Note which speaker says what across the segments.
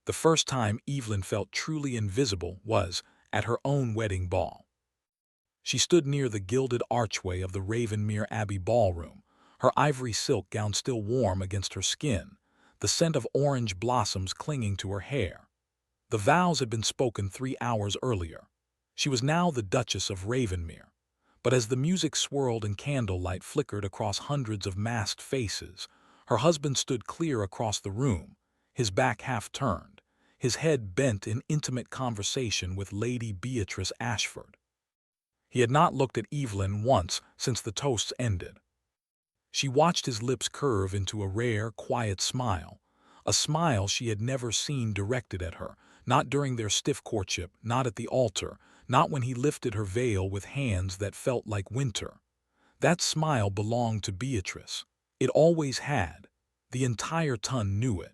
Speaker 1: The first time Evelyn felt truly invisible was at her own wedding ball. She stood near the gilded archway of the Ravenmere Abbey ballroom, her ivory silk gown still warm against her skin, the scent of orange blossoms clinging to her hair. The vows had been spoken 3 hours earlier. She was now the Duchess of Ravenmere. But as the music swirled and candlelight flickered across hundreds of masked faces, her husband stood clear across the room, his back half turned, his head bent in intimate conversation with Lady Beatrice Ashford. He had not looked at Evelyn once since the toasts ended. She watched his lips curve into a rare, quiet smile, a smile she had never seen directed at her, not during their stiff courtship, not at the altar, not when he lifted her veil with hands that felt like winter. That smile belonged to Beatrice. It always had. The entire ton knew it.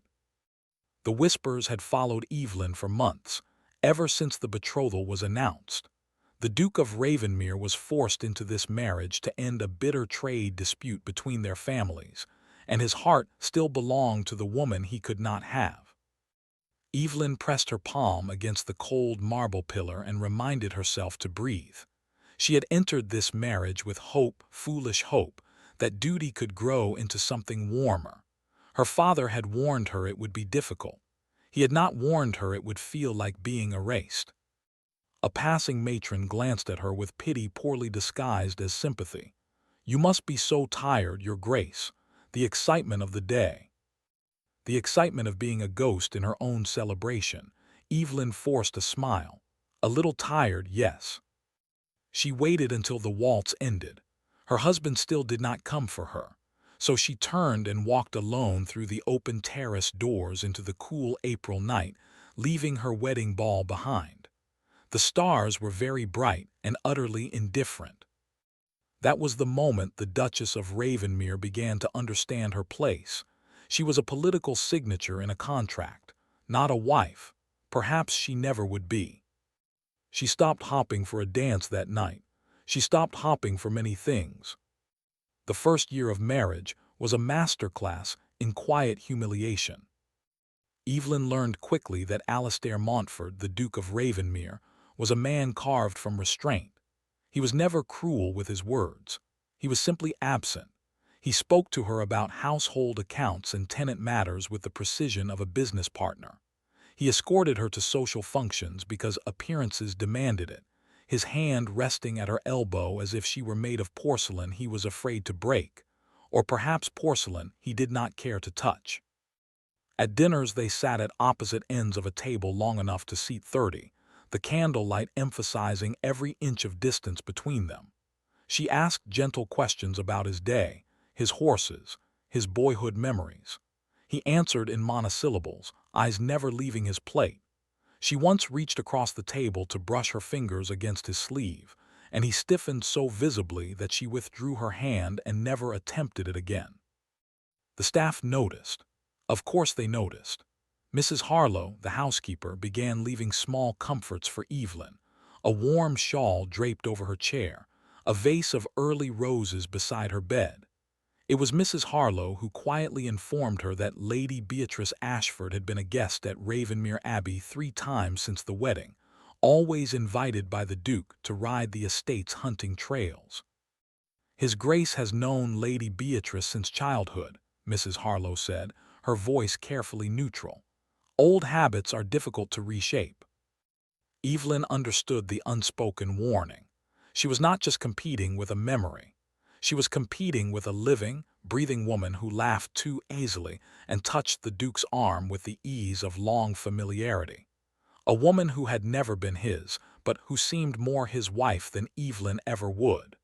Speaker 1: The whispers had followed Evelyn for months, ever since the betrothal was announced. The Duke of Ravenmere was forced into this marriage to end a bitter trade dispute between their families, and his heart still belonged to the woman he could not have. Evelyn pressed her palm against the cold marble pillar and reminded herself to breathe. She had entered this marriage with hope, foolish hope, that duty could grow into something warmer. Her father had warned her it would be difficult. He had not warned her it would feel like being erased. A passing matron glanced at her with pity poorly disguised as sympathy. "You must be so tired, Your Grace. The excitement of the day." The excitement of being a ghost in her own celebration. Evelyn forced a smile. A little tired, yes. She waited until the waltz ended. Her husband still did not come for her, so she turned and walked alone through the open terrace doors into the cool April night, leaving her wedding ball behind. The stars were very bright and utterly indifferent. That was the moment the Duchess of Ravenmere began to understand her place. She was a political signature in a contract, not a wife. Perhaps she never would be. She stopped hopping for a dance that night. She stopped hopping for many things. The first year of marriage was a masterclass in quiet humiliation. Evelyn learned quickly that Alastair Montfort, the Duke of Ravenmere, was a man carved from restraint. He was never cruel with his words. He was simply absent. He spoke to her about household accounts and tenant matters with the precision of a business partner. He escorted her to social functions because appearances demanded it, his hand resting at her elbow as if she were made of porcelain he was afraid to break, or perhaps porcelain he did not care to touch. At dinners they sat at opposite ends of a table long enough to seat 30, the candlelight emphasizing every inch of distance between them. She asked gentle questions about his day, his horses, his boyhood memories. He answered in monosyllables, eyes never leaving his plate. She once reached across the table to brush her fingers against his sleeve, and he stiffened so visibly that she withdrew her hand and never attempted it again. The staff noticed. Of course they noticed. Mrs. Harlow, the housekeeper, began leaving small comforts for Evelyn, a warm shawl draped over her chair, a vase of early roses beside her bed. It was Mrs. Harlow who quietly informed her that Lady Beatrice Ashford had been a guest at Ravenmere Abbey 3 times since the wedding, always invited by the Duke to ride the estate's hunting trails. "His Grace has known Lady Beatrice since childhood," Mrs. Harlow said, her voice carefully neutral. "Old habits are difficult to reshape." Evelyn understood the unspoken warning. She was not just competing with a memory. She was competing with a living, breathing woman who laughed too easily and touched the Duke's arm with the ease of long familiarity. A woman who had never been his, but who seemed more his wife than Evelyn ever would.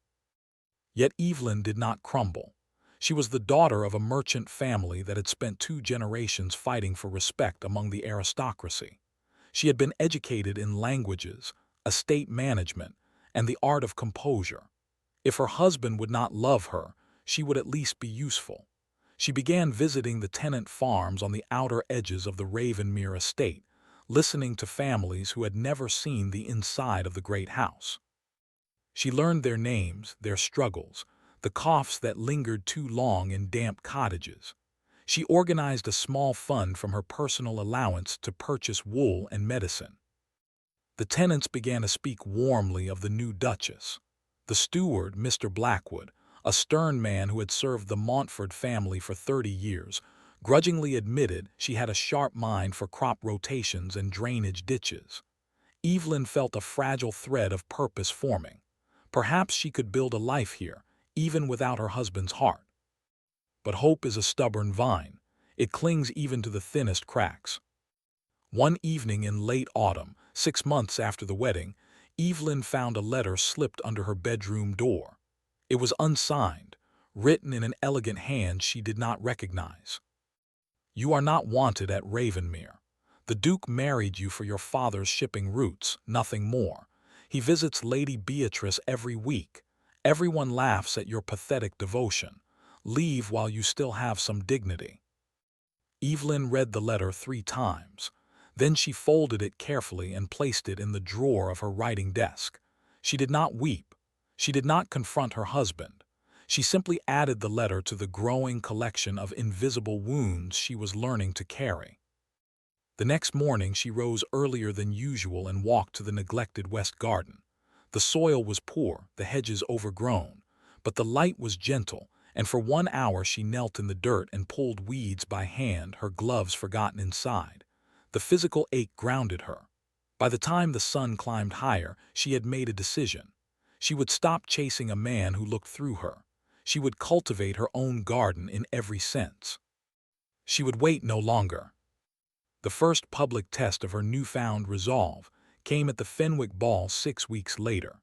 Speaker 1: Yet Evelyn did not crumble. She was the daughter of a merchant family that had spent 2 generations fighting for respect among the aristocracy. She had been educated in languages, estate management, and the art of composure. If her husband would not love her, she would at least be useful. She began visiting the tenant farms on the outer edges of the Ravenmere estate, listening to families who had never seen the inside of the great house. She learned their names, their struggles, the coughs that lingered too long in damp cottages. She organized a small fund from her personal allowance to purchase wool and medicine. The tenants began to speak warmly of the new Duchess. The steward, Mr. Blackwood, a stern man who had served the Montfort family for 30 years, grudgingly admitted she had a sharp mind for crop rotations and drainage ditches. Evelyn felt a fragile thread of purpose forming. Perhaps she could build a life here, even without her husband's heart. But hope is a stubborn vine. It clings even to the thinnest cracks. One evening in late autumn, 6 months after the wedding, Evelyn found a letter slipped under her bedroom door. It was unsigned, written in an elegant hand she did not recognize. "You are not wanted at Ravenmere. The Duke married you for your father's shipping routes, nothing more. He visits Lady Beatrice every week. Everyone laughs at your pathetic devotion. Leave while you still have some dignity." Evelyn read the letter 3 times. Then she folded it carefully and placed it in the drawer of her writing desk. She did not weep. She did not confront her husband. She simply added the letter to the growing collection of invisible wounds she was learning to carry. The next morning she rose earlier than usual and walked to the neglected west garden. The soil was poor, the hedges overgrown, but the light was gentle, and for 1 hour she knelt in the dirt and pulled weeds by hand, her gloves forgotten inside. The physical ache grounded her. By the time the sun climbed higher, she had made a decision. She would stop chasing a man who looked through her. She would cultivate her own garden in every sense. She would wait no longer. The first public test of her newfound resolve came at the Fenwick Ball 6 weeks later.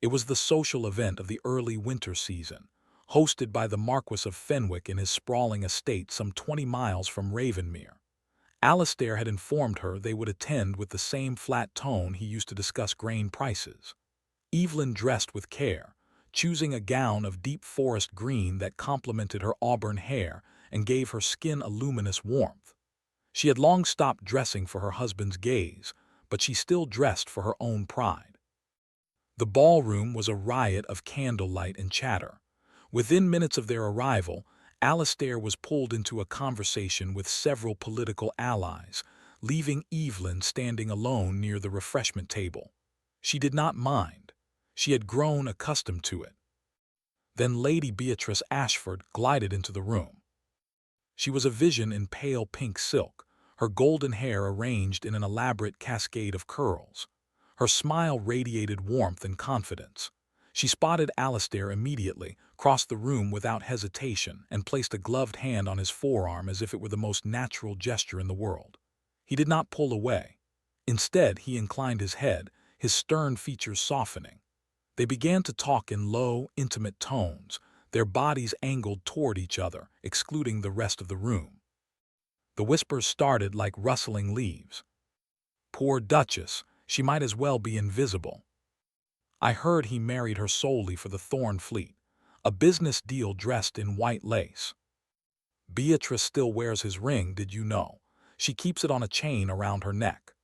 Speaker 1: It was the social event of the early winter season, hosted by the Marquis of Fenwick in his sprawling estate some 20 miles from Ravenmere. Alastair had informed her they would attend with the same flat tone he used to discuss grain prices. Evelyn dressed with care, choosing a gown of deep forest green that complemented her auburn hair and gave her skin a luminous warmth. She had long stopped dressing for her husband's gaze, but she still dressed for her own pride. The ballroom was a riot of candlelight and chatter. Within minutes of their arrival, Alastair was pulled into a conversation with several political allies, leaving Evelyn standing alone near the refreshment table. She did not mind. She had grown accustomed to it. Then Lady Beatrice Ashford glided into the room. She was a vision in pale pink silk, her golden hair arranged in an elaborate cascade of curls. Her smile radiated warmth and confidence. She spotted Alastair immediately, crossed the room without hesitation, and placed a gloved hand on his forearm as if it were the most natural gesture in the world. He did not pull away. Instead, he inclined his head, his stern features softening. They began to talk in low, intimate tones, their bodies angled toward each other, excluding the rest of the room. The whispers started like rustling leaves. "Poor Duchess, she might as well be invisible. I heard he married her solely for the Thornfleet, a business deal dressed in white lace. Beatrice still wears his ring, did you know? She keeps it on a chain around her neck."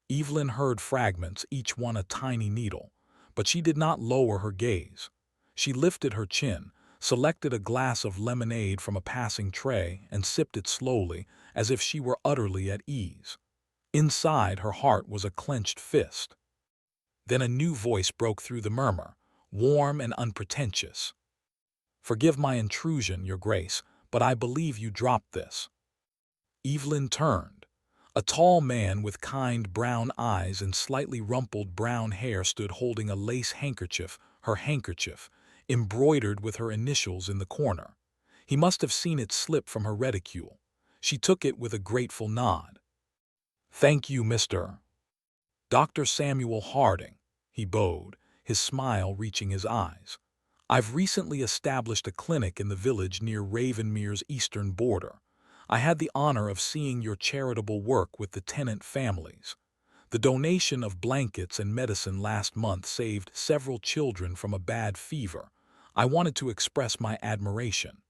Speaker 1: Evelyn heard fragments, each one a tiny needle, but she did not lower her gaze. She lifted her chin, selected a glass of lemonade from a passing tray, and sipped it slowly, as if she were utterly at ease. Inside, her heart was a clenched fist. Then a new voice broke through the murmur, warm and unpretentious. "Forgive my intrusion, Your Grace, but I believe you dropped this." Evelyn turned. A tall man with kind brown eyes and slightly rumpled brown hair stood holding a lace handkerchief, her handkerchief, embroidered with her initials in the corner. He must have seen it slip from her reticule. She took it with a grateful nod. "Thank you, Mr. Dr. Samuel Harding," he bowed, his smile reaching his eyes. "I've recently established a clinic in the village near Ravenmere's eastern border. I had the honor of seeing your charitable work with the tenant families. The donation of blankets and medicine last month saved several children from a bad fever. I wanted to express my admiration."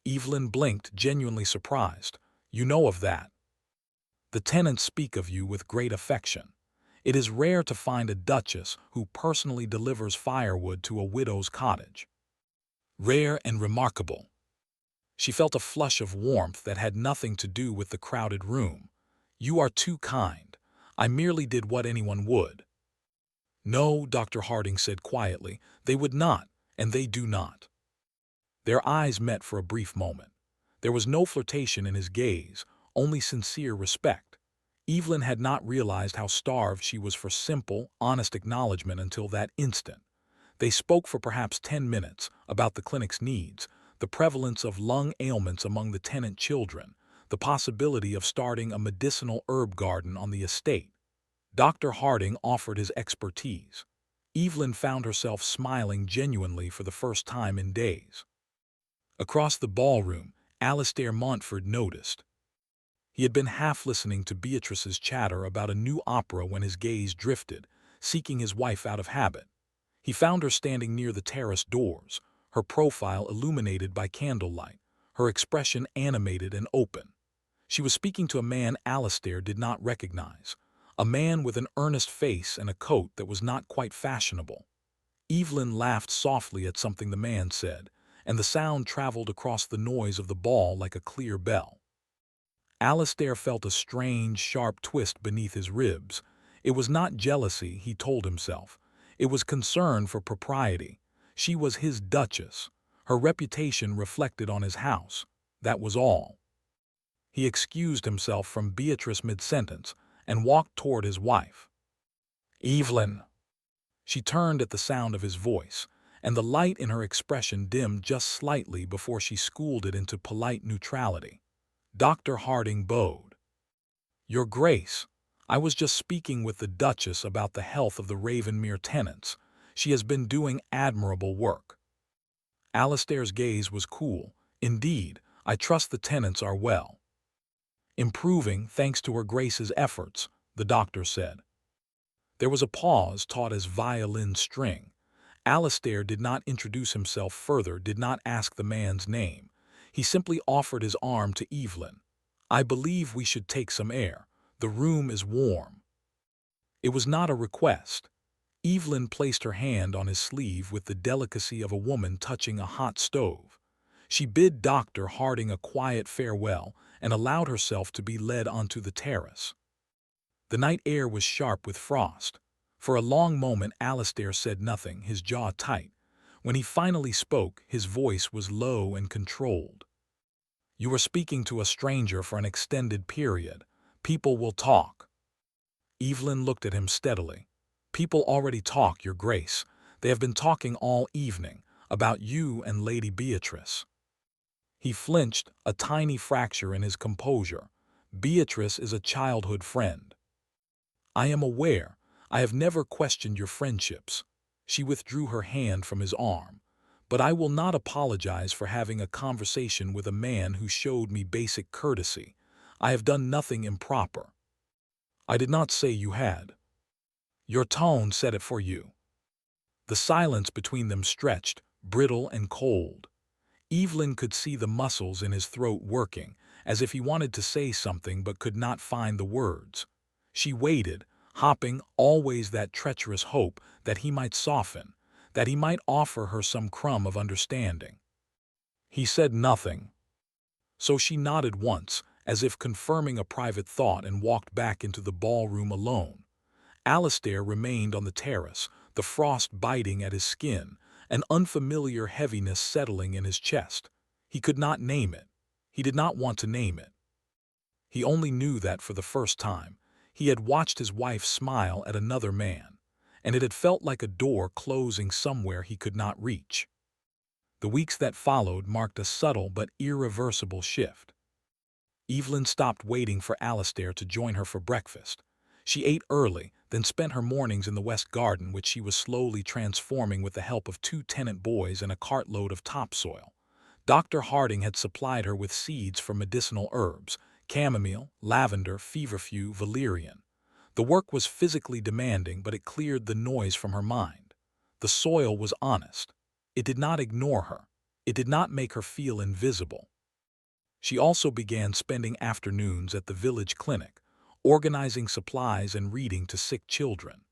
Speaker 1: Evelyn blinked, genuinely surprised. "You know of that? The tenants speak of you with great affection. It is rare to find a duchess who personally delivers firewood to a widow's cottage." "Rare and remarkable." She felt a flush of warmth that had nothing to do with the crowded room. "You are too kind. I merely did what anyone would." "No," Dr. Harding said quietly, "they would not, and they do not." Their eyes met for a brief moment. There was no flirtation in his gaze, only sincere respect. Evelyn had not realized how starved she was for simple, honest acknowledgement until that instant. They spoke for perhaps 10 minutes about the clinic's needs, the prevalence of lung ailments among the tenant children, the possibility of starting a medicinal herb garden on the estate. Dr. Harding offered his expertise. Evelyn found herself smiling genuinely for the first time in days. Across the ballroom, Alastair Montford noticed. He had been half listening to Beatrice's chatter about a new opera when his gaze drifted, seeking his wife out of habit. He found her standing near the terrace doors, her profile illuminated by candlelight, her expression animated and open. She was speaking to a man Alastair did not recognize, a man with an earnest face and a coat that was not quite fashionable. Evelyn laughed softly at something the man said, and the sound traveled across the noise of the ball like a clear bell. Alastair felt a strange, sharp twist beneath his ribs. It was not jealousy, he told himself. It was concern for propriety. She was his duchess. Her reputation reflected on his house. That was all. He excused himself from Beatrice mid-sentence and walked toward his wife. "Evelyn." She turned at the sound of his voice, and the light in her expression dimmed just slightly before she schooled it into polite neutrality. Dr. Harding bowed. "Your Grace, I was just speaking with the Duchess about the health of the Ravenmere tenants. She has been doing admirable work." Alastair's gaze was cool. "Indeed, I trust the tenants are well." "Improving thanks to Her Grace's efforts," the doctor said. There was a pause taut as violin string. Alastair did not introduce himself further, did not ask the man's name. He simply offered his arm to Evelyn. "I believe we should take some air. The room is warm." It was not a request. Evelyn placed her hand on his sleeve with the delicacy of a woman touching a hot stove. She bid Dr. Harding a quiet farewell and allowed herself to be led onto the terrace. The night air was sharp with frost. For a long moment Alastair said nothing, his jaw tight. When he finally spoke, his voice was low and controlled. "You are speaking to a stranger for an extended period. People will talk." Evelyn looked at him steadily. "People already talk, Your Grace. They have been talking all evening, about you and Lady Beatrice." He flinched, a tiny fracture in his composure. "Beatrice is a childhood friend." "I am aware. I have never questioned your friendships." She withdrew her hand from his arm. "But I will not apologize for having a conversation with a man who showed me basic courtesy. I have done nothing improper." "I did not say you had." "Your tone said it for you." The silence between them stretched, brittle and cold. Evelyn could see the muscles in his throat working, as if he wanted to say something but could not find the words. She waited, hopping, always that treacherous hope that he might soften, that he might offer her some crumb of understanding. He said nothing. So she nodded once, as if confirming a private thought, and walked back into the ballroom alone. Alastair remained on the terrace, the frost biting at his skin, an unfamiliar heaviness settling in his chest. He could not name it. He did not want to name it. He only knew that for the first time, he had watched his wife smile at another man, and it had felt like a door closing somewhere he could not reach. The weeks that followed marked a subtle but irreversible shift. Evelyn stopped waiting for Alastair to join her for breakfast. She ate early, then spent her mornings in the West Garden, which she was slowly transforming with the help of 2 tenant boys and a cartload of topsoil. Dr. Harding had supplied her with seeds for medicinal herbs: chamomile, lavender, feverfew, valerian. The work was physically demanding, but it cleared the noise from her mind. The soil was honest. It did not ignore her. It did not make her feel invisible. She also began spending afternoons at the village clinic, organizing supplies and reading to sick children.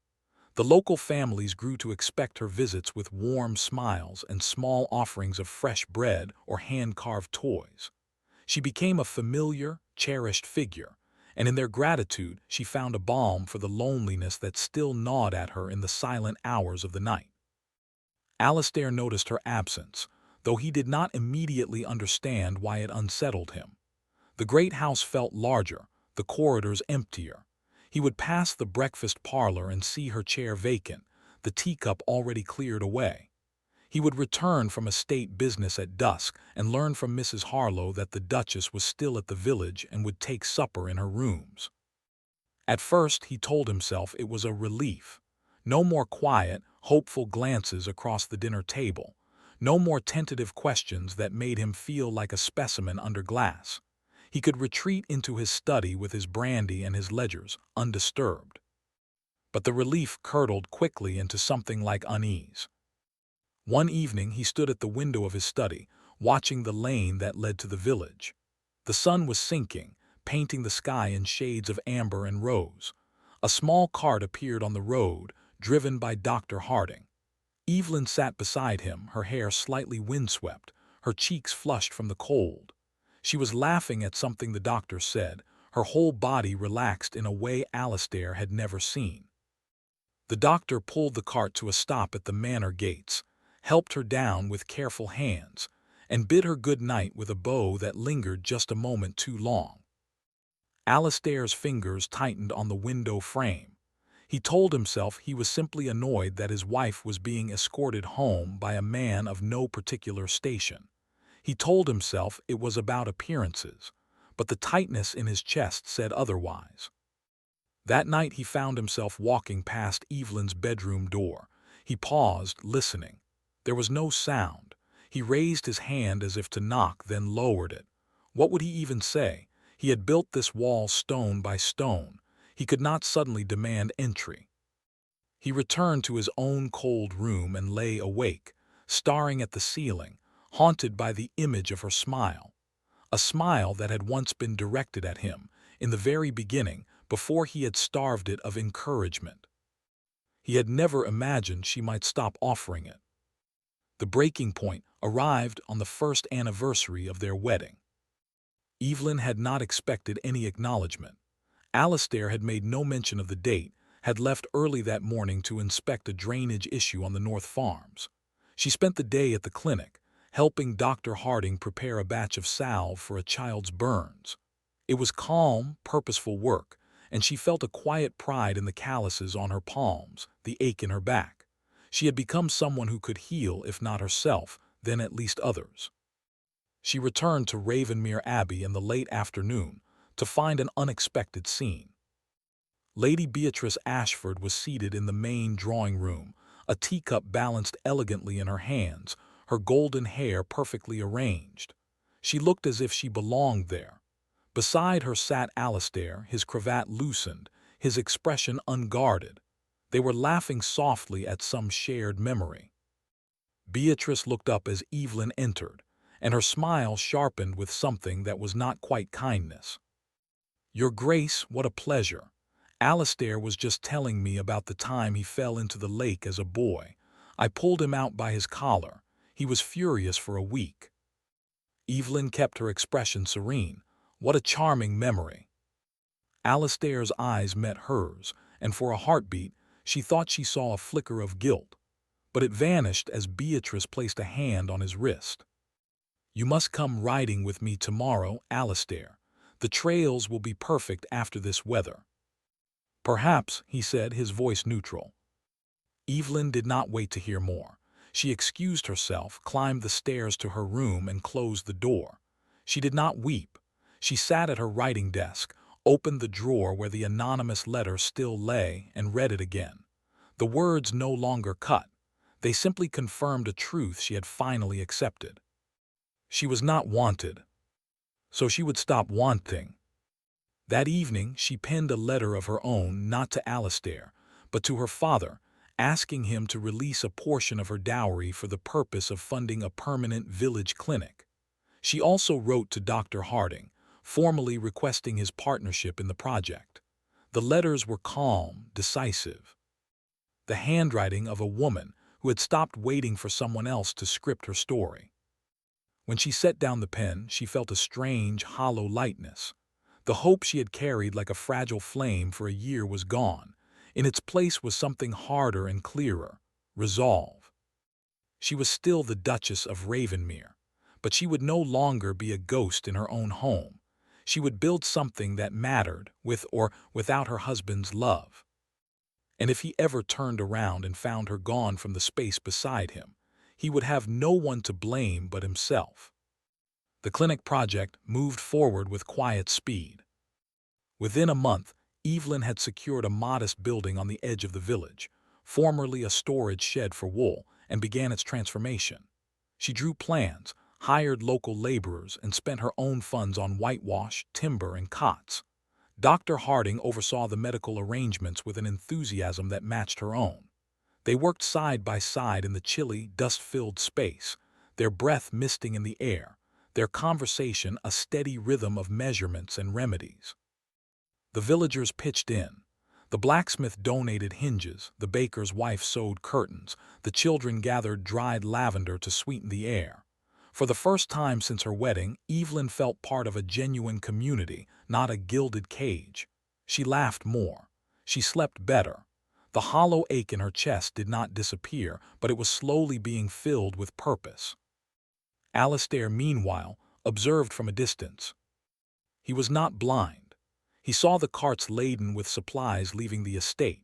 Speaker 1: The local families grew to expect her visits with warm smiles and small offerings of fresh bread or hand-carved toys. She became a familiar, cherished figure, and in their gratitude she found a balm for the loneliness that still gnawed at her in the silent hours of the night. Alistair noticed her absence, though he did not immediately understand why it unsettled him. The great house felt larger, the corridors emptier. He would pass the breakfast parlor and see her chair vacant, the teacup already cleared away. He would return from a state business at dusk and learn from Mrs. Harlow that the Duchess was still at the village and would take supper in her rooms. At first, he told himself it was a relief. No more quiet, hopeful glances across the dinner table. No more tentative questions that made him feel like a specimen under glass. He could retreat into his study with his brandy and his ledgers, undisturbed. But the relief curdled quickly into something like unease. One evening he stood at the window of his study, watching the lane that led to the village. The sun was sinking, painting the sky in shades of amber and rose. A small cart appeared on the road, driven by Dr. Harding. Evelyn sat beside him, her hair slightly windswept, her cheeks flushed from the cold. She was laughing at something the doctor said, her whole body relaxed in a way Alistair had never seen. The doctor pulled the cart to a stop at the manor gates, helped her down with careful hands, and bid her good night with a bow that lingered just a moment too long. Alistair's fingers tightened on the window frame. He told himself he was simply annoyed that his wife was being escorted home by a man of no particular station. He told himself it was about appearances, but the tightness in his chest said otherwise. That night he found himself walking past Evelyn's bedroom door. He paused, listening. There was no sound. He raised his hand as if to knock, then lowered it. What would he even say? He had built this wall stone by stone. He could not suddenly demand entry. He returned to his own cold room and lay awake, staring at the ceiling, haunted by the image of her smile. A smile that had once been directed at him, in the very beginning, before he had starved it of encouragement. He had never imagined she might stop offering it. The breaking point arrived on the first anniversary of their wedding. Evelyn had not expected any acknowledgement. Alistair had made no mention of the date, had left early that morning to inspect a drainage issue on the North Farms. She spent the day at the clinic, helping Dr. Harding prepare a batch of salve for a child's burns. It was calm, purposeful work, and she felt a quiet pride in the calluses on her palms, the ache in her back. She had become someone who could heal, if not herself, then at least others. She returned to Ravenmere Abbey in the late afternoon to find an unexpected scene. Lady Beatrice Ashford was seated in the main drawing room, a teacup balanced elegantly in her hands, her golden hair perfectly arranged. She looked as if she belonged there. Beside her sat Alistair, his cravat loosened, his expression unguarded. They were laughing softly at some shared memory. Beatrice looked up as Evelyn entered, and her smile sharpened with something that was not quite kindness. "Your Grace, what a pleasure. Alistair was just telling me about the time he fell into the lake as a boy. I pulled him out by his collar. He was furious for a week." Evelyn kept her expression serene. What a charming memory. Alistair's eyes met hers, and for a heartbeat, she thought she saw a flicker of guilt. But it vanished as Beatrice placed a hand on his wrist. "You must come riding with me tomorrow, Alistair. The trails will be perfect after this weather." "Perhaps," he said, his voice neutral. Evelyn did not wait to hear more. She excused herself, climbed the stairs to her room, and closed the door. She did not weep. She sat at her writing desk, opened the drawer where the anonymous letter still lay, and read it again. The words no longer cut. They simply confirmed a truth she had finally accepted. She was not wanted, so she would stop wanting. That evening, she penned a letter of her own, not to Alistair, but to her father, asking him to release a portion of her dowry for the purpose of funding a permanent village clinic. She also wrote to Dr. Harding, formally requesting his partnership in the project. The letters were calm, decisive. the handwriting of a woman who had stopped waiting for someone else to script her story. When she set down the pen, she felt a strange, hollow lightness. The hope she had carried like a fragile flame for a year was gone. In its place was something harder and clearer: resolve. She was still the Duchess of Ravenmere, but she would no longer be a ghost in her own home. She would build something that mattered, with or without her husband's love. And if he ever turned around and found her gone from the space beside him, he would have no one to blame but himself. The clinic project moved forward with quiet speed. Within a month, Evelyn had secured a modest building on the edge of the village, formerly a storage shed for wool, and began its transformation. She drew plans, hired local laborers, and spent her own funds on whitewash, timber, and cots. Dr. Harding oversaw the medical arrangements with an enthusiasm that matched her own. They worked side by side in the chilly, dust-filled space, their breath misting in the air, their conversation a steady rhythm of measurements and remedies. The villagers pitched in. The blacksmith donated hinges, the baker's wife sewed curtains, the children gathered dried lavender to sweeten the air. For the first time since her wedding, Evelyn felt part of a genuine community, not a gilded cage. She laughed more. She slept better. The hollow ache in her chest did not disappear, but it was slowly being filled with purpose. Alistair, meanwhile, observed from a distance. He was not blind. He saw the carts laden with supplies leaving the estate.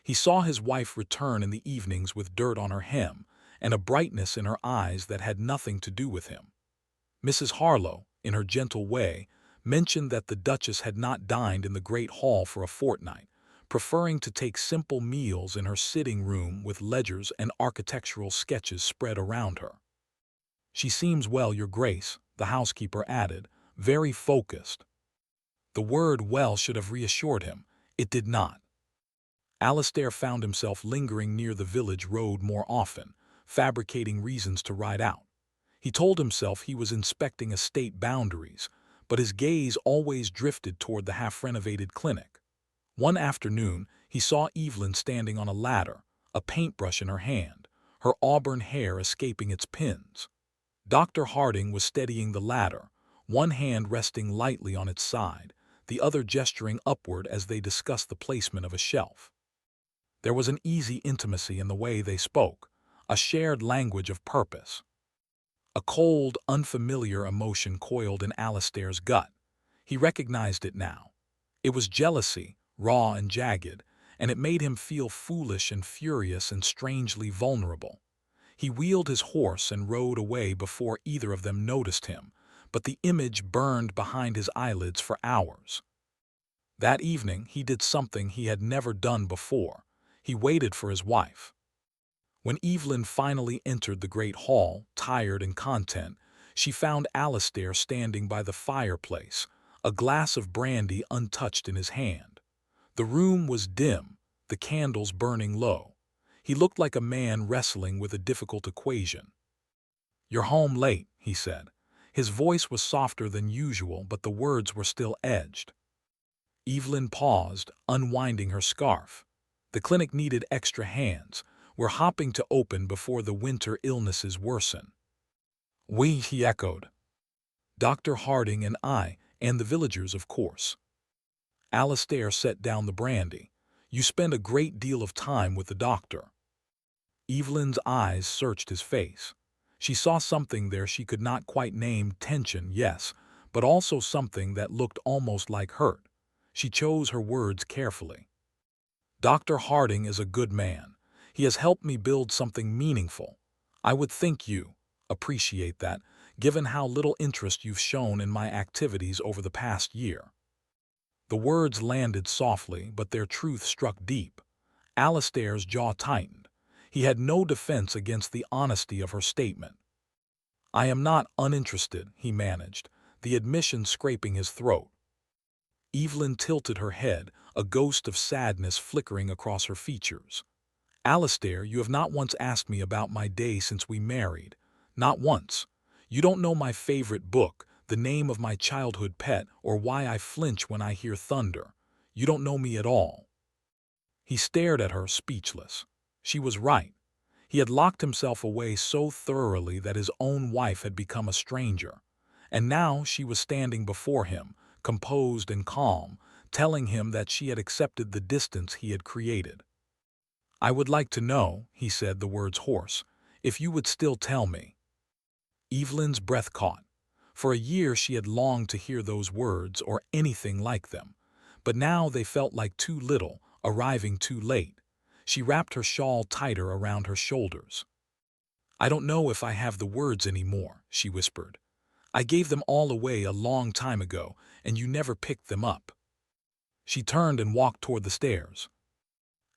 Speaker 1: He saw his wife return in the evenings with dirt on her hem, and a brightness in her eyes that had nothing to do with him. Mrs. Harlow, in her gentle way, mentioned that the Duchess had not dined in the great hall for a fortnight, preferring to take simple meals in her sitting room with ledgers and architectural sketches spread around her. "She seems well, Your Grace," the housekeeper added, very focused. The word "well" should have reassured him. It did not. Alistair found himself lingering near the village road more often, fabricating reasons to ride out. He told himself he was inspecting estate boundaries, but his gaze always drifted toward the half-renovated clinic. One afternoon, he saw Evelyn standing on a ladder, a paintbrush in her hand, her auburn hair escaping its pins. Dr. Harding was steadying the ladder, one hand resting lightly on its side, the other gesturing upward as they discussed the placement of a shelf. There was an easy intimacy in the way they spoke, a shared language of purpose. A cold, unfamiliar emotion coiled in Alistair's gut. He recognized it now. It was jealousy, raw and jagged, and it made him feel foolish and furious and strangely vulnerable. He wheeled his horse and rode away before either of them noticed him, but the image burned behind his eyelids for hours. That evening, he did something he had never done before. He waited for his wife. When Evelyn finally entered the great hall, tired and content, she found Alistair standing by the fireplace, a glass of brandy untouched in his hand. The room was dim, the candles burning low. He looked like a man wrestling with a difficult equation. "You're home late," he said. His voice was softer than usual, but the words were still edged. Evelyn paused, unwinding her scarf. The clinic needed extra hands. "We're hopping to open before the winter illnesses worsen." "We," he echoed. "Dr. Harding and I, and the villagers, of course." Alistair set down the brandy. "You spend a great deal of time with the doctor." Evelyn's eyes searched his face. She saw something there she could not quite name: tension, yes, but also something that looked almost like hurt. She chose her words carefully. "Dr. Harding is a good man. He has helped me build something meaningful. I would think you appreciate that, given how little interest you've shown in my activities over the past year." The words landed softly, but their truth struck deep. Alistair's jaw tightened. He had no defense against the honesty of her statement. "I am not uninterested," he managed, the admission scraping his throat. Evelyn tilted her head, a ghost of sadness flickering across her features. "Alistair, you have not once asked me about my day since we married. Not once. You don't know my favorite book, the name of my childhood pet, or why I flinch when I hear thunder. You don't know me at all." He stared at her, speechless. She was right. He had locked himself away so thoroughly that his own wife had become a stranger. And now she was standing before him, composed and calm, telling him that she had accepted the distance he had created. "I would like to know," he said, the words hoarse, "if you would still tell me." Evelyn's breath caught. For a year she had longed to hear those words or anything like them, but now they felt like too little, arriving too late. She wrapped her shawl tighter around her shoulders. "I don't know if I have the words anymore," she whispered. "I gave them all away a long time ago, and you never picked them up." She turned and walked toward the stairs.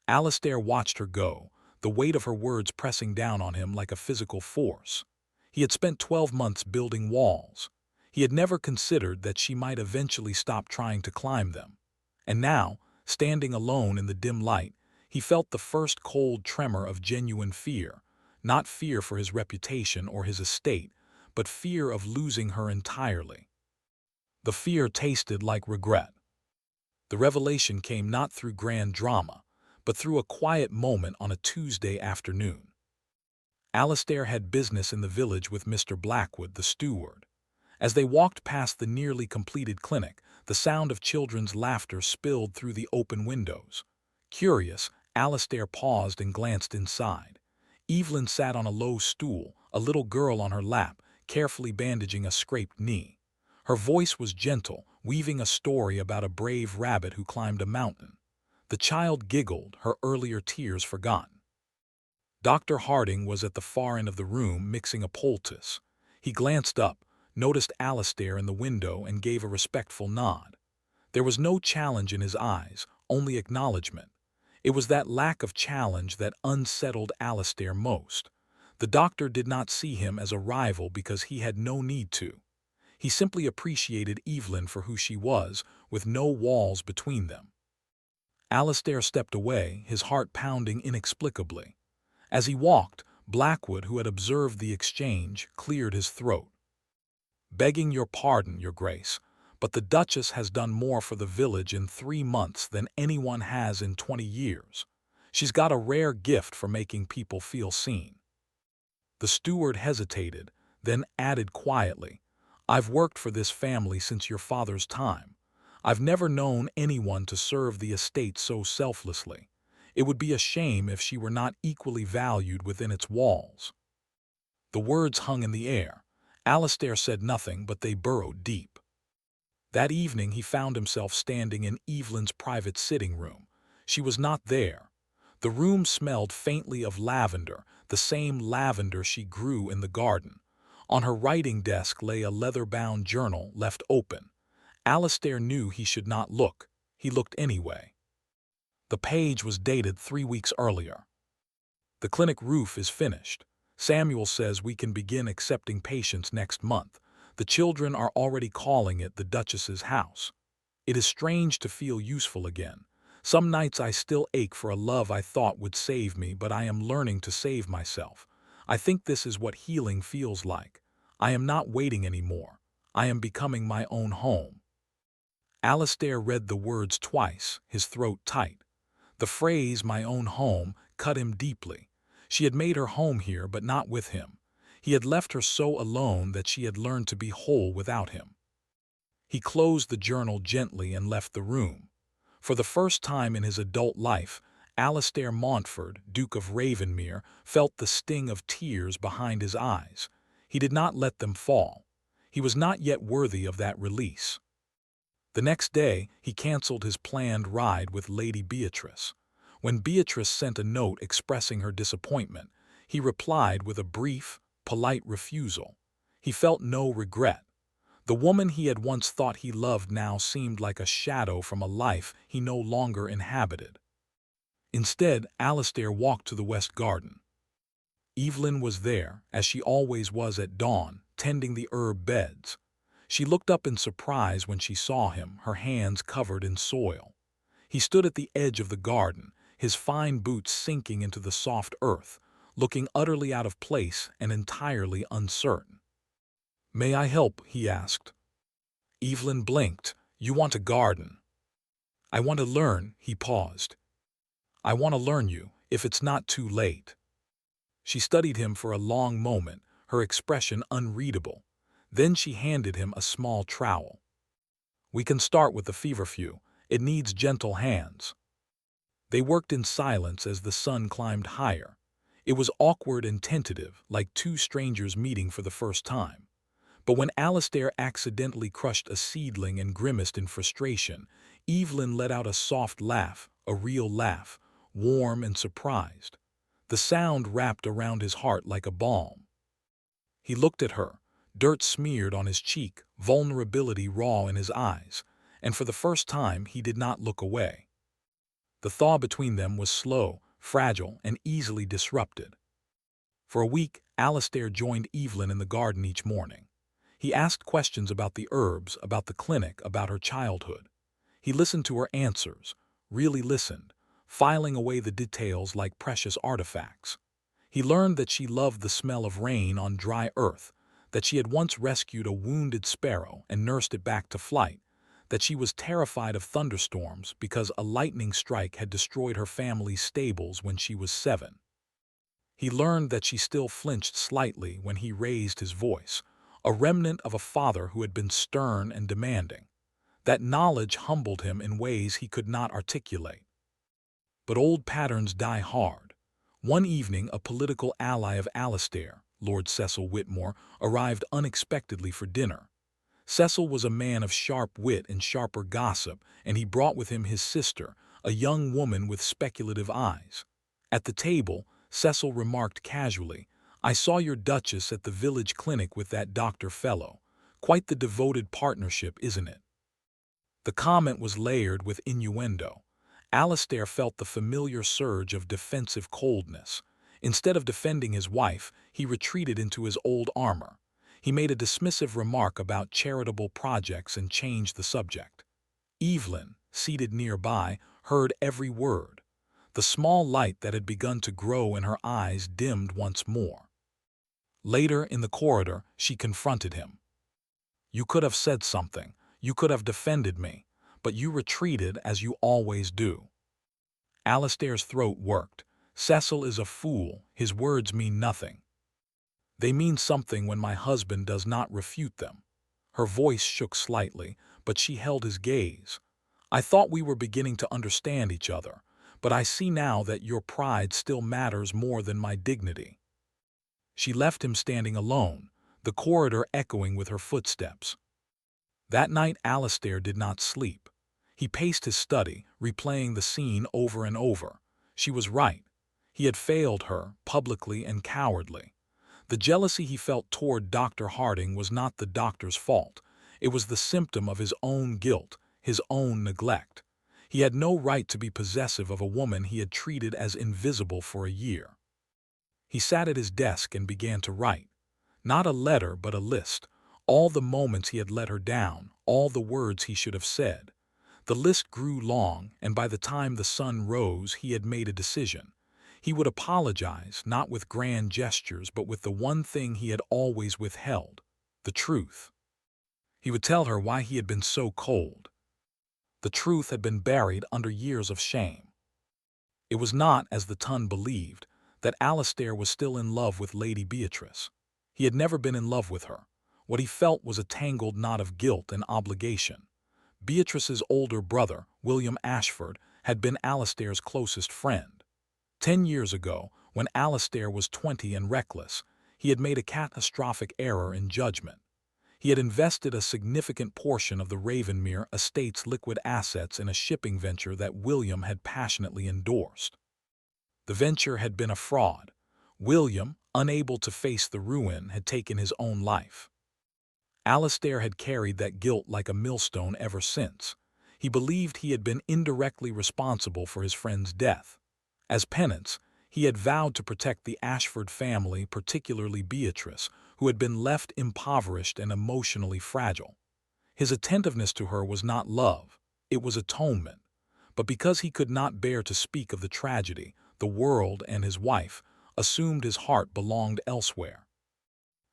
Speaker 1: Alistair watched her go, the weight of her words pressing down on him like a physical force. He had spent 12 months building walls. He had never considered that she might eventually stop trying to climb them. And now, standing alone in the dim light, he felt the first cold tremor of genuine fear, not fear for his reputation or his estate, but fear of losing her entirely. The fear tasted like regret. The revelation came not through grand drama, but through a quiet moment on a Tuesday afternoon. Alistair had business in the village with Mr. Blackwood, the steward. As they walked past the nearly completed clinic, the sound of children's laughter spilled through the open windows. Curious, Alistair paused and glanced inside. Evelyn sat on a low stool, a little girl on her lap, carefully bandaging a scraped knee. Her voice was gentle, weaving a story about a brave rabbit who climbed a mountain. The child giggled, her earlier tears forgotten. Dr. Harding was at the far end of the room mixing a poultice. He glanced up, noticed Alistair in the window, and gave a respectful nod. There was no challenge in his eyes, only acknowledgement. It was that lack of challenge that unsettled Alistair most. The doctor did not see him as a rival because he had no need to. He simply appreciated Evelyn for who she was, with no walls between them. Alistair stepped away, his heart pounding inexplicably. As he walked, Blackwood, who had observed the exchange, cleared his throat. "Begging your pardon, Your Grace, but the Duchess has done more for the village in 3 months than anyone has in 20 years. She's got a rare gift for making people feel seen." The steward hesitated, then added quietly, "I've worked for this family since your father's time. I've never known anyone to serve the estate so selflessly. It would be a shame if she were not equally valued within its walls." The words hung in the air. Alistair said nothing, but they burrowed deep. That evening he found himself standing in Evelyn's private sitting room. She was not there. The room smelled faintly of lavender, the same lavender she grew in the garden. On her writing desk lay a leather-bound journal left open. Alistair knew he should not look. He looked anyway. The page was dated 3 weeks earlier. "The clinic roof is finished. Samuel says we can begin accepting patients next month. The children are already calling it the Duchess's house. It is strange to feel useful again. Some nights I still ache for a love I thought would save me, but I am learning to save myself. I think this is what healing feels like. I am not waiting anymore. I am becoming my own home." Alistair read the words twice, his throat tight. The phrase, "my own home," cut him deeply. She had made her home here, but not with him. He had left her so alone that she had learned to be whole without him. He closed the journal gently and left the room. For the first time in his adult life, Alistair Montford, Duke of Ravenmere, felt the sting of tears behind his eyes. He did not let them fall. He was not yet worthy of that release. The next day, he cancelled his planned ride with Lady Beatrice. When Beatrice sent a note expressing her disappointment, he replied with a brief, polite refusal. He felt no regret. The woman he had once thought he loved now seemed like a shadow from a life he no longer inhabited. Instead, Alistair walked to the West Garden. Evelyn was there, as she always was at dawn, tending the herb beds. She looked up in surprise when she saw him, her hands covered in soil. He stood at the edge of the garden, his fine boots sinking into the soft earth, looking utterly out of place and entirely uncertain. "May I help?" he asked. Evelyn blinked. "You want a garden?" "I want to learn," he paused. "I want to learn you," if it's not too late." She studied him for a long moment, her expression unreadable. Then she handed him a small trowel. "We can start with the feverfew. It needs gentle hands." They worked in silence as the sun climbed higher. It was awkward and tentative, like two strangers meeting for the first time. But when Alistair accidentally crushed a seedling and grimaced in frustration, Evelyn let out a soft laugh, a real laugh, warm and surprised. The sound wrapped around his heart like a balm. He looked at her, dirt smeared on his cheek, vulnerability raw in his eyes, and for the first time he did not look away. The thaw between them was slow, fragile, and easily disrupted. For a week, Alistair joined Evelyn in the garden each morning. He asked questions about the herbs, about the clinic, about her childhood. He listened to her answers, really listened, filing away the details like precious artifacts. He learned that she loved the smell of rain on dry earth, that she had once rescued a wounded sparrow and nursed it back to flight, that she was terrified of thunderstorms because a lightning strike had destroyed her family's stables when she was 7. He learned that she still flinched slightly when he raised his voice, a remnant of a father who had been stern and demanding. That knowledge humbled him in ways he could not articulate. But old patterns die hard. One evening, a political ally of Alistair, Lord Cecil Whitmore, arrived unexpectedly for dinner. Cecil was a man of sharp wit and sharper gossip, and he brought with him his sister, a young woman with speculative eyes. At the table, Cecil remarked casually, "I saw your Duchess at the village clinic with that doctor fellow. Quite the devoted partnership, isn't it?" The comment was layered with innuendo. Alistair felt the familiar surge of defensive coldness. Instead of defending his wife, he retreated into his old armor. He made a dismissive remark about charitable projects and changed the subject. Evelyn, seated nearby, heard every word. The small light that had begun to grow in her eyes dimmed once more. Later, in the corridor, she confronted him. "You could have said something. You could have defended me. But you retreated as you always do." Alistair's throat worked. "Cecil is a fool. His words mean nothing." "They mean something when my husband does not refute them." Her voice shook slightly, but she held his gaze. "I thought we were beginning to understand each other, but I see now that your pride still matters more than my dignity." She left him standing alone, the corridor echoing with her footsteps. That night Alistair did not sleep. He paced his study, replaying the scene over and over. She was right. He had failed her, publicly and cowardly. The jealousy he felt toward Dr. Harding was not the doctor's fault. It was the symptom of his own guilt, his own neglect. He had no right to be possessive of a woman he had treated as invisible for a year. He sat at his desk and began to write. Not a letter, but a list. All the moments he had let her down, all the words he should have said. The list grew long, and by the time the sun rose, he had made a decision. He would apologize, not with grand gestures, but with the one thing he had always withheld, the truth. He would tell her why he had been so cold. The truth had been buried under years of shame. It was not, as the Tun believed, that Alistair was still in love with Lady Beatrice. He had never been in love with her. What he felt was a tangled knot of guilt and obligation. Beatrice's older brother, William Ashford, had been Alistair's closest friend. 10 years ago, when Alistair was 20 and reckless, he had made a catastrophic error in judgment. He had invested a significant portion of the Ravenmere estate's liquid assets in a shipping venture that William had passionately endorsed. The venture had been a fraud. William, unable to face the ruin, had taken his own life. Alistair had carried that guilt like a millstone ever since. He believed he had been indirectly responsible for his friend's death. As penance, he had vowed to protect the Ashford family, particularly Beatrice, who had been left impoverished and emotionally fragile. His attentiveness to her was not love, it was atonement. But because he could not bear to speak of the tragedy, the world and his wife assumed his heart belonged elsewhere.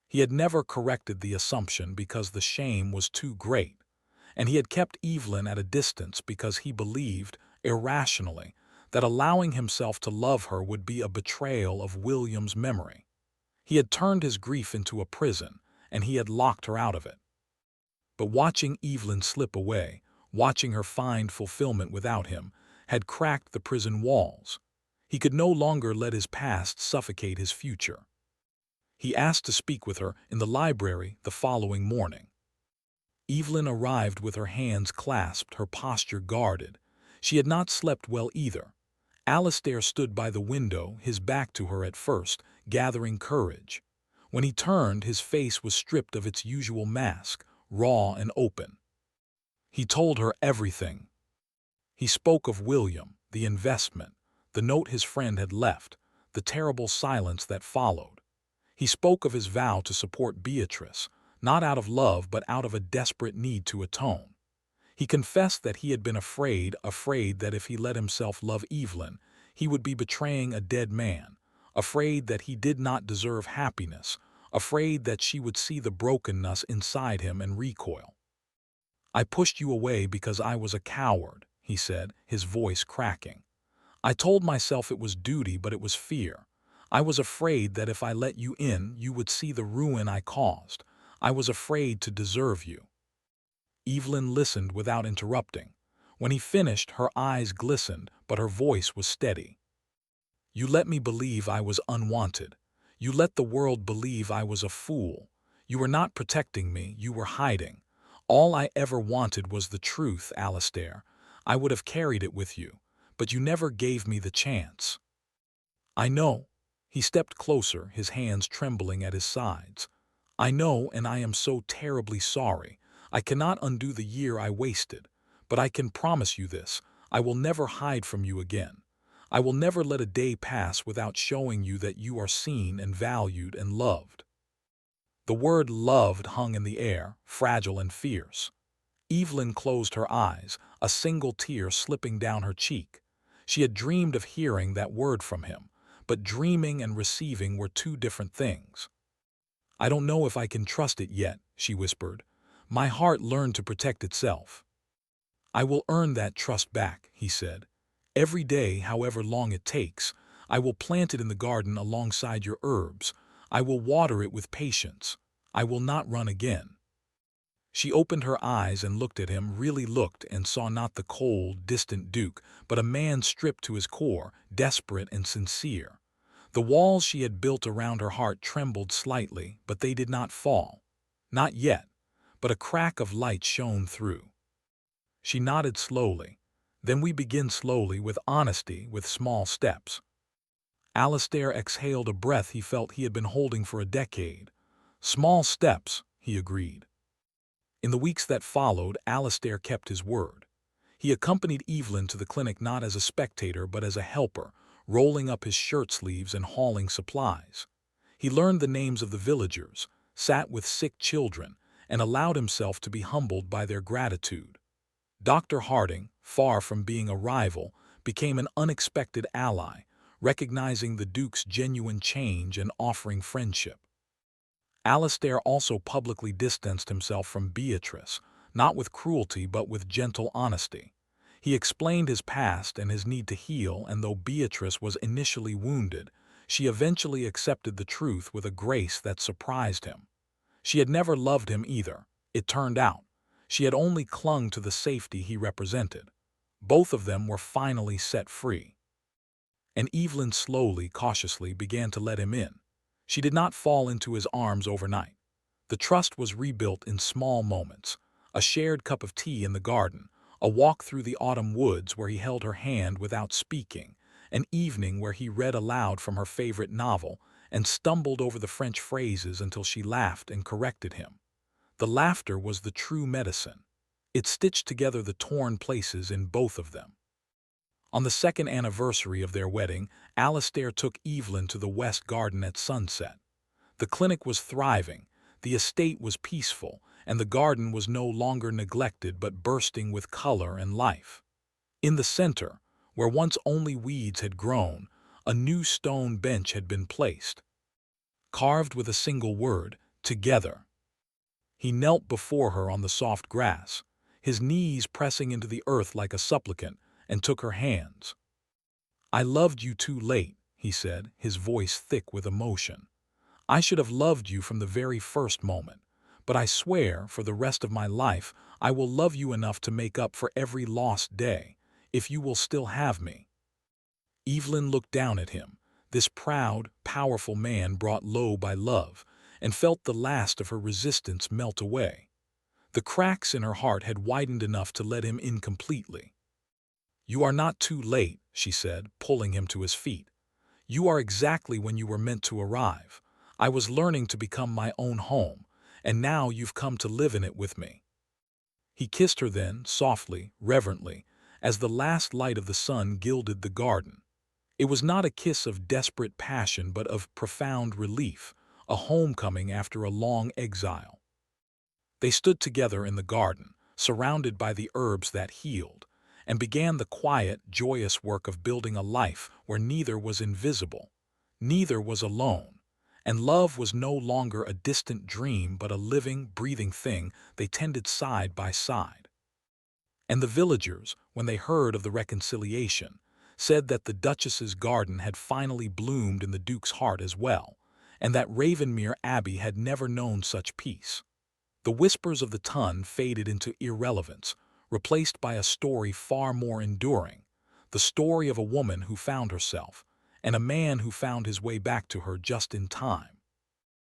Speaker 1: He had never corrected the assumption because the shame was too great, and he had kept Evelyn at a distance because he believed, irrationally, that allowing himself to love her would be a betrayal of William's memory. He had turned his grief into a prison, and he had locked her out of it. But watching Evelyn slip away, watching her find fulfillment without him, had cracked the prison walls. He could no longer let his past suffocate his future. He asked to speak with her in the library the following morning. Evelyn arrived with her hands clasped, her posture guarded. She had not slept well either. Alistair stood by the window, his back to her at first, gathering courage. When he turned, his face was stripped of its usual mask, raw and open. He told her everything. He spoke of William, the investment, the note his friend had left, the terrible silence that followed. He spoke of his vow to support Beatrice, not out of love but out of a desperate need to atone. He confessed that he had been afraid that if he let himself love Evelyn, he would be betraying a dead man, afraid that he did not deserve happiness, afraid that she would see the brokenness inside him and recoil. "I pushed you away because I was a coward," he said, his voice cracking. "I told myself it was duty, but it was fear. I was afraid that if I let you in, you would see the ruin I caused. I was afraid to deserve you." Evelyn listened without interrupting. When he finished, her eyes glistened, but her voice was steady. "You let me believe I was unwanted. You let the world believe I was a fool. You were not protecting me, you were hiding. All I ever wanted was the truth, Alistair. I would have carried it with you, but you never gave me the chance." "I know." He stepped closer, his hands trembling at his sides. "I know, and I am so terribly sorry. I cannot undo the year I wasted. But I can promise you this, I will never hide from you again. I will never let a day pass without showing you that you are seen and valued and loved." The word loved hung in the air, fragile and fierce. Evelyn closed her eyes, a single tear slipping down her cheek. She had dreamed of hearing that word from him, but dreaming and receiving were two different things. "I don't know if I can trust it yet," she whispered. "My heart learned to protect itself." "I will earn that trust back," he said. "Every day, however long it takes, I will plant it in the garden alongside your herbs. I will water it with patience. I will not run again." She opened her eyes and looked at him, really looked, and saw not the cold, distant Duke, but a man stripped to his core, desperate and sincere. The walls she had built around her heart trembled slightly, but they did not fall. Not yet, but a crack of light shone through. She nodded slowly. "Then we begin slowly, with honesty, with small steps." Alistair exhaled a breath he felt he had been holding for a decade. "Small steps," he agreed. In the weeks that followed, Alistair kept his word. He accompanied Evelyn to the clinic not as a spectator but as a helper, rolling up his shirt sleeves and hauling supplies. He learned the names of the villagers, sat with sick children, and allowed himself to be humbled by their gratitude. Dr. Harding, far from being a rival, became an unexpected ally, recognizing the Duke's genuine change and offering friendship. Alistair also publicly distanced himself from Beatrice, not with cruelty but with gentle honesty. He explained his past and his need to heal, and though Beatrice was initially wounded, she eventually accepted the truth with a grace that surprised him. She had never loved him either, it turned out. She had only clung to the safety he represented. Both of them were finally set free. And Evelyn slowly, cautiously began to let him in. She did not fall into his arms overnight. The trust was rebuilt in small moments: a shared cup of tea in the garden, a walk through the autumn woods where he held her hand without speaking, an evening where he read aloud from her favorite novel and stumbled over the French phrases until she laughed and corrected him. The laughter was the true medicine. It stitched together the torn places in both of them. On the second anniversary of their wedding, Alistair took Evelyn to the West Garden at sunset. The clinic was thriving, the estate was peaceful, and the garden was no longer neglected but bursting with color and life. In the center, where once only weeds had grown, a new stone bench had been placed, carved with a single word: together. He knelt before her on the soft grass, his knees pressing into the earth like a supplicant, and took her hands. "I loved you too late," he said, his voice thick with emotion. "I should have loved you from the very first moment, but I swear, for the rest of my life, I will love you enough to make up for every lost day, if you will still have me." Evelyn looked down at him, this proud, powerful man brought low by love, and felt the last of her resistance melt away. The cracks in her heart had widened enough to let him in completely. "You are not too late," she said, pulling him to his feet. "You are exactly when you were meant to arrive. I was learning to become my own home, and now you've come to live in it with me." He kissed her then, softly, reverently, as the last light of the sun gilded the garden. It was not a kiss of desperate passion but of profound relief, a homecoming after a long exile. They stood together in the garden, surrounded by the herbs that healed, and began the quiet, joyous work of building a life where neither was invisible, neither was alone, and love was no longer a distant dream but a living, breathing thing they tended side by side. And the villagers, when they heard of the reconciliation, said that the Duchess's garden had finally bloomed in the Duke's heart as well, and that Ravenmere Abbey had never known such peace. The whispers of the Tun faded into irrelevance, replaced by a story far more enduring, the story of a woman who found herself, and a man who found his way back to her just in time.